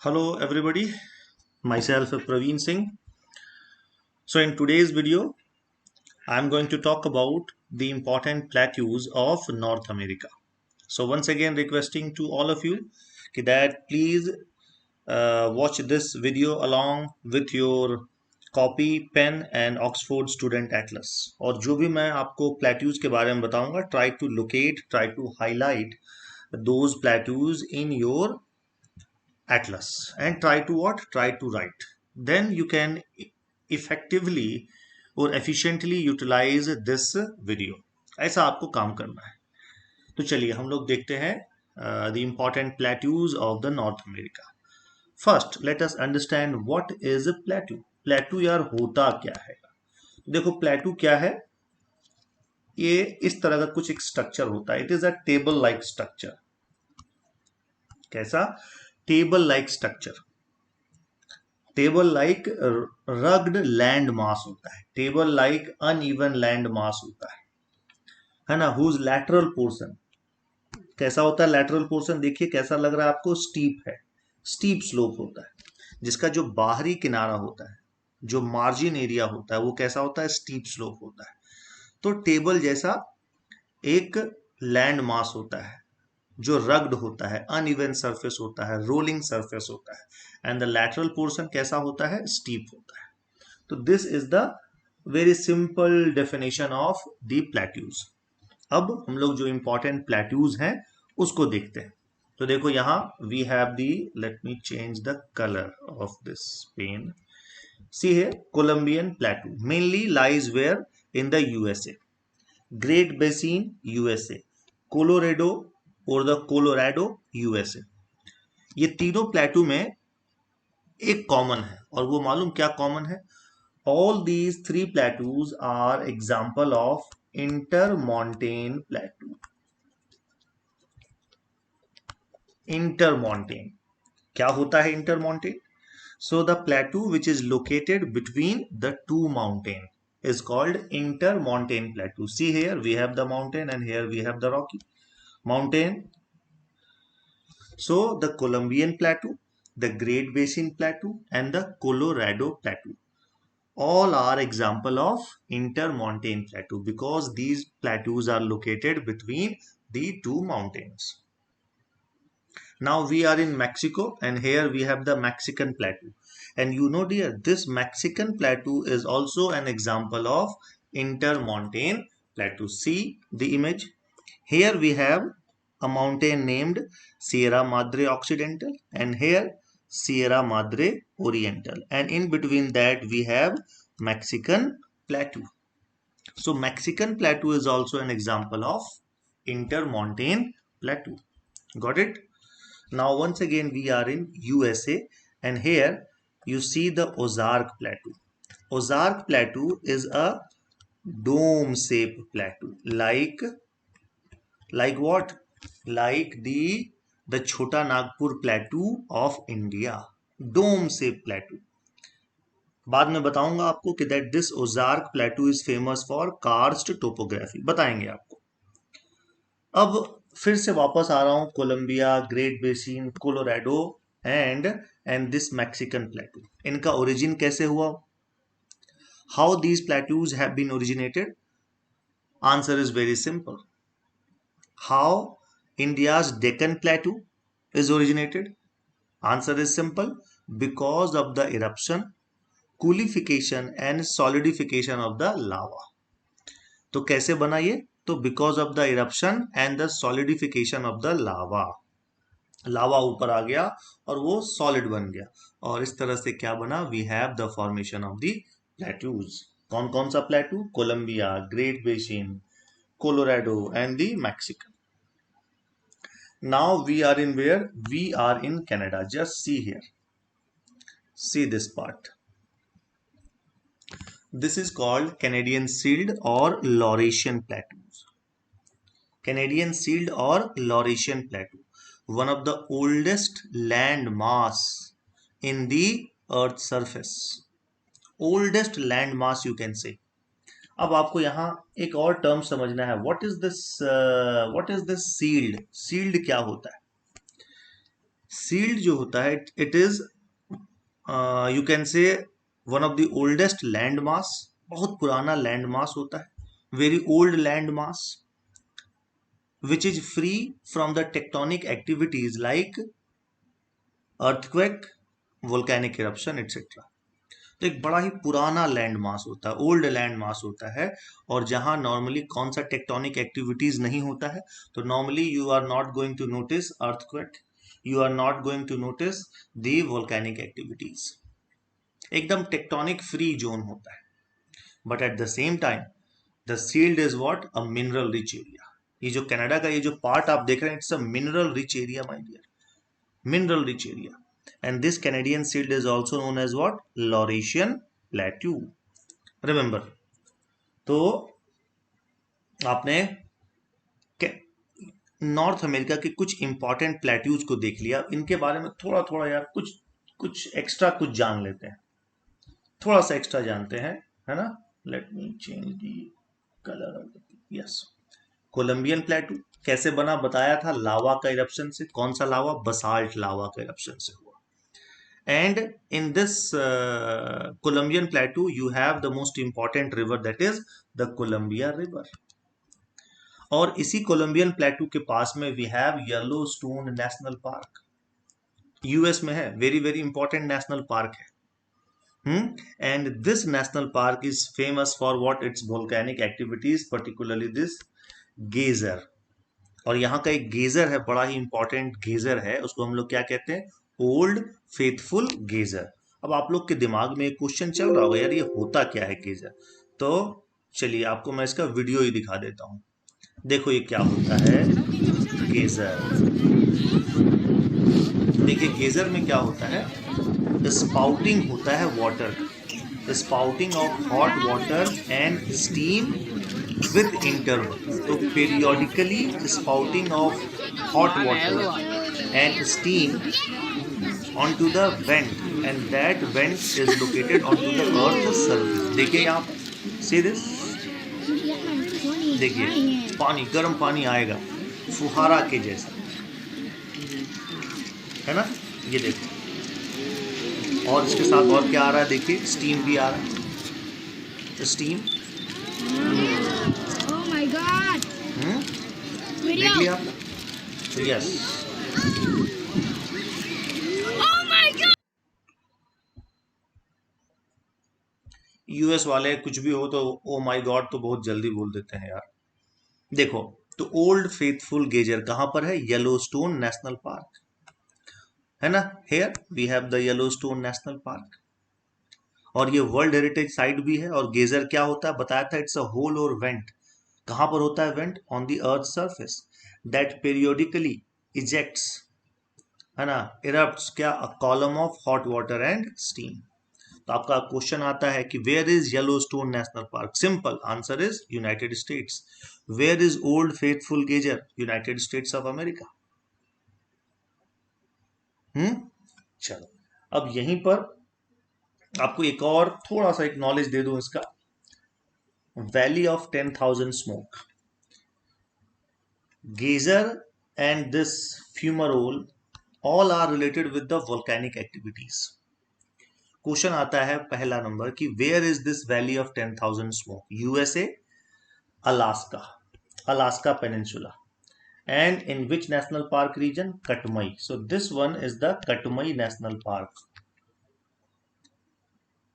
Hello everybody, myself Praveen Singh. So in today's video, I'm going to talk about the important plateaus of North America. So once again requesting to all of you that please watch this video along with your copy, pen and Oxford Student Atlas. और जो भी मैं आपको plateaus के बारे में बताऊंगा, try to locate, try to highlight those plateaus in your atlas and try to what, try to write, then you can effectively or efficiently utilize this video. ऐसा आपको काम करना है. तो चलिए हम लोग देखते हैं the important plateaus of the North America. First let us understand what is a plateau. Plateau यार होता क्या है. देखो plateau क्या है. ये इस तरह का कुछ एक स्ट्रक्चर होता है. It is a table like structure. कैसा. Table like structure. Table like rugged land mass होता है. Table like uneven land mass होता है ना. हुज लैटरल पोर्शन कैसा होता है. लैटरल पोर्शन देखिए कैसा लग रहा है आपको. स्टीप है. स्टीप स्लोप होता है. जिसका जो बाहरी किनारा होता है, जो मार्जिन एरिया होता है, वो कैसा होता है. स्टीप स्लोप होता है. तो टेबल जैसा एक लैंड मास होता है जो रग्ड होता है, अनइवन सरफेस होता है, रोलिंग सरफेस होता है. एंड द लैटरल पोर्शन कैसा होता है. स्टीप होता है. तो this is the very simple definition of the plateaus. अब हम लोग जो इंपॉर्टेंट प्लेट्यूज हैं उसको देखते हैं. तो देखो यहां we have the. Let me change the colour of this pen. See है Columbian plateau mainly lies where in the USA. Great basin USA. Colorado और द कोलोराडो यूएसए. ये तीनों प्लेट्यू में एक कॉमन है. और वो मालूम क्या कॉमन है. All these three plateaus are example of intermontane plateau. Intermontane क्या होता है. Intermontane. So the plateau which is located between the two mountain is called intermontane plateau. See here we have the mountain and here we have the rocky mountain. So the Columbian plateau, the Great Basin plateau and the Colorado plateau all are example of intermontane plateau because these plateaus are located between the two mountains. Now we are in Mexico and here we have the Mexican plateau. And you know dear, this Mexican plateau is also an example of intermontane plateau. See the image. Here we have a mountain named Sierra Madre Occidental and here Sierra Madre Oriental. And in between that we have Mexican plateau. So Mexican plateau is also an example of intermontane plateau. Got it? Now once again we are in USA and here you see the Ozark Plateau. Ozark Plateau is a dome shaped plateau. Like what? Like the Chota Nagpur Plateau of India. Dome shaped plateau. बाद में बताऊंगा आपको कि that this Ozark Plateau is famous for karst topography. बताएंगे आपको. अब फिर से वापस आ रहा हूं. Columbia, great basin, Colorado and this Mexican plateau. इनका ओरिजिन कैसे हुआ. How these plateaus have been originated. Answer is very simple. How India's Deccan plateau is originated. Answer is simple. Because of the eruption, coolification and solidification of the lava. तो कैसे बना ये. तो because of the eruption and the solidification of the lava. Lava ऊपर आ गया और वो सॉलिड बन गया और इस तरह से क्या बना. We have the formation of the plateaus. कौन कौन सा plateau. Columbia, great basin, Colorado and the Mexican. Now we are in where. We are in Canada. Just see here. See this part. This is called Canadian Shield or Laurentian Plateaus. Canadian Shield or Laurentian Plateau, one of the oldest land mass in the Earth's surface. Oldest land mass you can say. अब आपको यहाँ एक और term समझना है. What is this? What is this shield? Shield क्या होता है. सील्ड जो होता है it is you can say one of the oldest land mass, बहुत पुराना लैंड मास होता है, very old land mass which is free from the tectonic activities like earthquake, volcanic eruption etcetera. तो एक बड़ा ही पुराना लैंड मास होता है, ओल्ड लैंड मास होता है, और जहां नॉर्मली कौन सा टेक्टोनिक एक्टिविटीज नहीं होता है, तो normally you are not going to notice earthquake, you are not going to notice the volcanic activities, एकदम टेक्टोनिक फ्री जोन होता है। But at the same time the shield is what, a mineral rich area. ये जो Canada का ये जो part आप देख रहे हैं, it's a mineral rich area my dear, mineral rich area, and this Canadian shield is also known as what, Laurentian plateau, remember। तो आपने नॉर्थ अमेरिका के कुछ इंपॉर्टेंट प्लेट्यूज को देख लिया, इनके बारे में थोड़ा थोड़ा यार कुछ कुछ एक्स्ट्रा कुछ जान लेते हैं, थोड़ा सा एक्स्ट्रा जानते हैं, है ना। Let me change the colour of the, yes. Columbian plateau कैसे बना, बताया था, लावा का इरप्शन से। कौन सा लावा, बसाल्ट लावा का इरप्शन से हुआ। And in this Colombian plateau you have the most important river, that is the Columbia River। और इसी कोलंबियन प्लेटू के पास में we have Yellowstone national park, US में है, very very important national park है। And this national park is famous for what, it's volcanic activities, particularly this geyser. और यहाँ का एक गेजर है, बड़ा ही इंपॉर्टेंट गेजर है, उसको हम लोग क्या कहते हैं, ओल्ड फेथफुल गेजर। अब आप लोग के दिमाग में एक क्वेश्चन चल रहा होगा, यार ये होता क्या है गेजर। तो चलिए आपको मैं इसका वीडियो ही दिखा देता हूँ। देखो ये क्या होता है गेजर। देखिए गेजर में क्या होता है, स्पाउटिंग होता है water, spouting of hot water and steam with interval। तो periodically spouting of hot water and steam onto the vent, and that vent is located onto the earth's surface। देखिए यहाँ पर, see this, देखिए पानी, गर्म पानी आएगा फुहारा के जैसा, है ना, ये देखो। और इसके साथ और क्या आ रहा है, देखिए स्टीम भी आ रहा है, स्टीम। देख लिया आपने, तो यस। यूएस वाले कुछ भी हो तो ओ माय गॉड तो बहुत जल्दी बोल देते हैं यार। देखो तो ओल्ड फेथफुल गेजर कहां पर है, येलोस्टोन नेशनल पार्क, है ना। Here we have the Yellowstone national park, और ये वर्ल्ड हेरिटेज साइट भी है। और गेजर क्या होता है, बताया था, इट्स अ होल और वेंट। कहां पर होता है vent, on the earth surface, that periodically ejects, है ना, इरप्ट्स क्या, a column of hot water and steam. तो आपका क्वेश्चन आता है कि where is Yellowstone national park, simple answer is United States. Where is Old Faithful geyser, United States of America. चलो अब यहीं पर आपको एक और थोड़ा सा एक नॉलेज दे दूं इसका, valley of 10,000 smoke, geyser and this fumarole all are related with the volcanic activities. Question आता है पहला नंबर कि where is this valley of 10,000 smoke, USA, Alaska, Alaska peninsula, and in which national park region, Katmai। So this one is the Katmai National Park।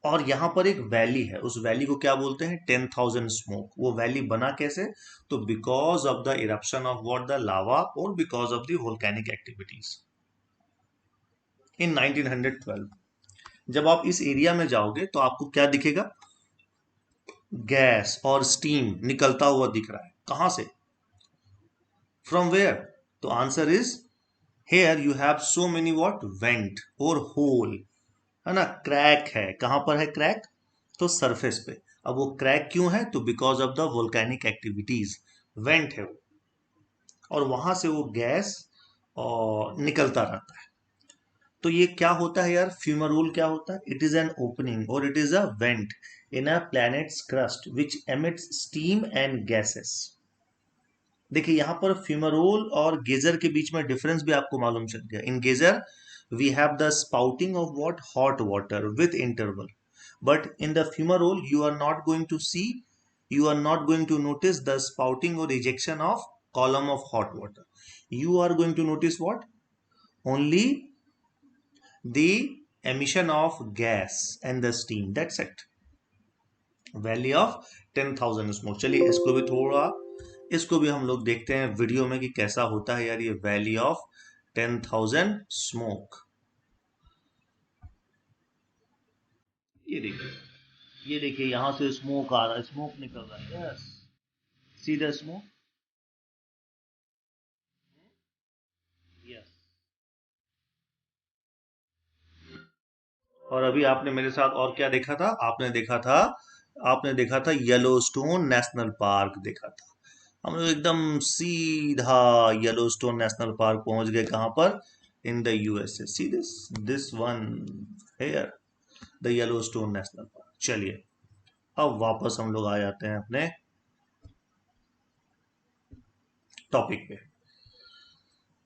और यहां पर एक valley है, उस वैली को क्या बोलते हैं, 10,000 स्मोक। वो वैली बना कैसे, तो because of the eruption of what, the lava, और because of the volcanic activities in 1912। जब आप इस एरिया में जाओगे तो आपको क्या दिखेगा, गैस और स्टीम निकलता हुआ दिख रहा है, कहां से, फ्रॉम वेयर, तो answer is here you have so many what, went और होल, है ना, क्रैक है, कहां पर है क्रैक, तो सरफेस पे। अब वो क्रैक क्यों है, तो because of the volcanic activities, went है वो, और वहां से वो गैस और निकलता रहता है। तो ये क्या होता है यार, फ्यूमरोल क्या होता है, इट इज एन ओपनिंग और it is a vent in a planet's crust which emits steam and gases. देखिए यहाँ पर फ्यूमरोल और गेजर के बीच में डिफरेंस भी आपको मालूम चल गया. इन गेजर we have the spouting of what? Hot water with interval. But in the fumarole, you are not going to notice the spouting or ejection of column of hot water. You are going to notice what? Only the emission of gas and the steam. That's it. Valley of 10,000 smoke. चलिए इसको भी हम लोग देखते हैं video में कि कैसा होता है यार ये वैली ऑफ 10,000 स्मोक. ये देखिए यहां से स्मोक आ रहा है, स्मोक निकल रहा है. Yes, see the smoke. Yes. और अभी आपने मेरे साथ और क्या देखा था? आपने देखा था येलोस्टोन नेशनल पार्क देखा था. हम लोग एकदम सीधा येलोस्टोन नेशनल पार्क पहुंच गए. कहां पर? In the USA. See this one here, the Yellowstone national park. चलिए अब वापस हम लोग आ जाते हैं अपने टॉपिक पे.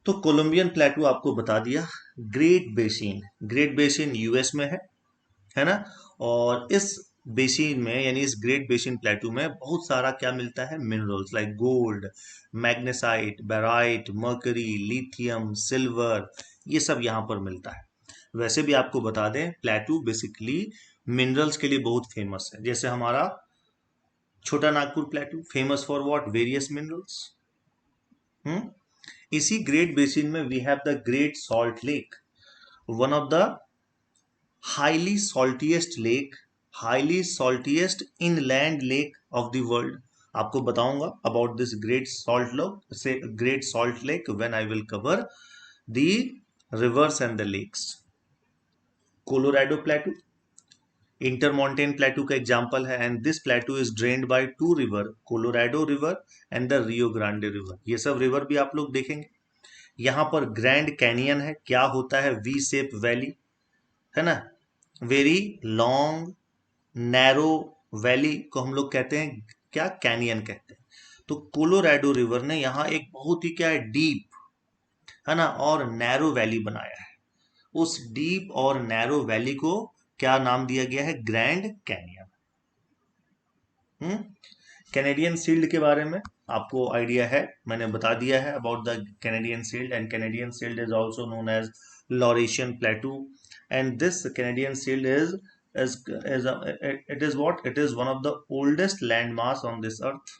तो कोलंबियन प्लेटू आपको बता दिया. ग्रेट बेसिन यूएस में है ना. और इस बेसिन में यानी इस ग्रेट बेसिन प्लेटू में बहुत सारा क्या मिलता है? Minerals like gold, magnesite, barite, mercury, lithium, silver, ये सब यहाँ पर मिलता है. वैसे भी आपको बता दें प्लेटू बेसिकली मिनरल्स के लिए बहुत फेमस है. जैसे हमारा Chota Nagpur plateau famous for what? Various minerals. इसी ग्रेट बेसिन में we have the great salt lake, one of the highly saltiest lake, highly saltiest inland lake of the world. आपको बताऊंगा about this great salt lake when I will cover the rivers and the lakes. Colorado plateau intermontane plateau का example है. And this plateau is drained by two river, Colorado river and the Rio Grande river. ये सब river भी आप लोग देखेंगे. यहाँ पर ग्रैंड कैनियन है. क्या होता है? वी शेप वैली है ना. वेरी लॉन्ग नैरो वैली को हम लोग कहते हैं क्या? कैनियन कहते हैं. तो कोलोराडो रिवर ने यहाँ एक बहुत ही क्या है? डीप है ना और नैरो वैली बनाया है. उस डीप और नैरो वैली को क्या नाम दिया गया है? Grand canyon. कैनेडियन सील्ड के बारे में आपको आइडिया है, मैंने बता दिया है about the Canadian shield. And Canadian shield is also known as Laurentian plateau. And this Canadian shield it is what? It is one of the oldest landmass on this earth.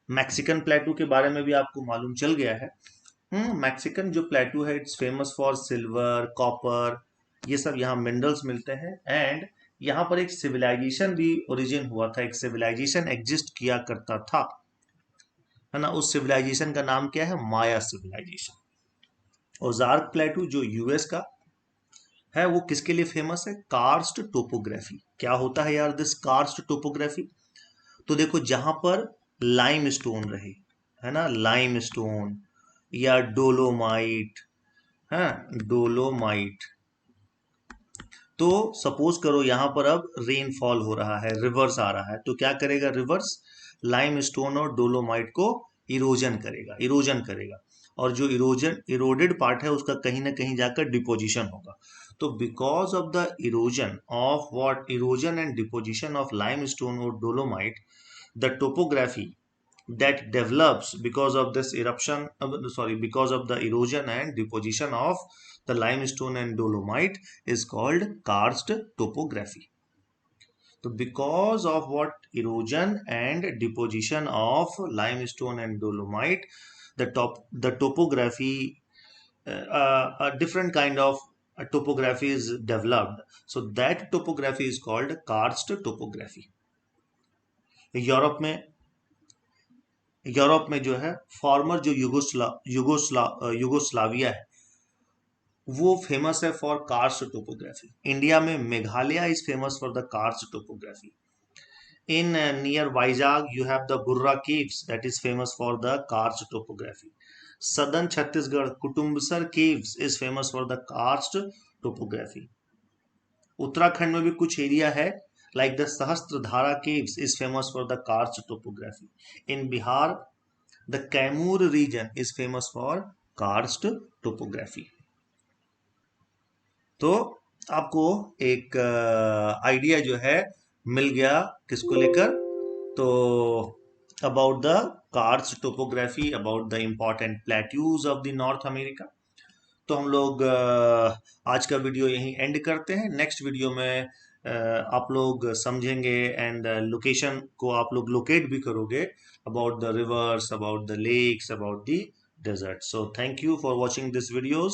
Mexican प्लेटू के बारे में भी आपको मालूम चल गया है. Mexican जो प्लेटू है it's famous for silver, copper, ये सब यहाँ मिनरल्स मिलते हैं. एंड यहाँ पर एक सिविलाइजेशन भी ओरिजिन हुआ था. एक सिविलाइजेशन एग्जिस्ट किया करता था है ना. उस सिविलाइजेशन का नाम क्या है? माया सिविलाइजेशन. ओजार्क प्लेटू जो यूएस का है वो किसके लिए फेमस है? Karst topography. क्या होता है यार दिस कार्स्ट टोपोग्राफी? तो देखो जहां पर लाइम स्टोन रहे है ना, लाइम स्टोन या डोलोमाइट है, डोलोमाइट. तो सपोज करो यहां पर अब रेनफॉल हो रहा है, रिवर्स आ रहा है, तो क्या करेगा रिवर्स? लाइम स्टोन और डोलोमाइट को इरोजन करेगा. और जो इरोडेड पार्ट है उसका कहीं ना कहीं जाकर डिपोजिशन होगा. तो because of the erosion and deposition of lime stone और dolomite, the topography that develops because of this because of the erosion and deposition of the limestone and dolomite is called karst topography. So because of what? Erosion and deposition of limestone and dolomite, the topography, a different kind of topography is developed. So that topography is called karst topography. Europe में जो है farmer जो Yugoslavia है वो famous है for karst topography. India में Meghalaya is famous for the karst topography. In near Vizag you have the Borra caves that is famous for the karst topography. Southern Chhattisgarh Kutumbsar caves is famous for the karst topography. Uttarakhand में भी कुछ area है like the Sahasradhara caves is famous for the karst topography. In Bihar, the Kaimur region is famous for karst topography. तो आपको एक idea जो है मिल गया किसको लेकर, तो about the karst topography, about the important plateaus of the north America. तो हम लोग आज का वीडियो यहीं एंड करते हैं। नेक्स्ट वीडियो में आप लोग समझेंगे एंड लोकेशन को आप लोग लोकेट भी करोगे about the rivers, about the lakes, about the desert. So thank you for watching this videos.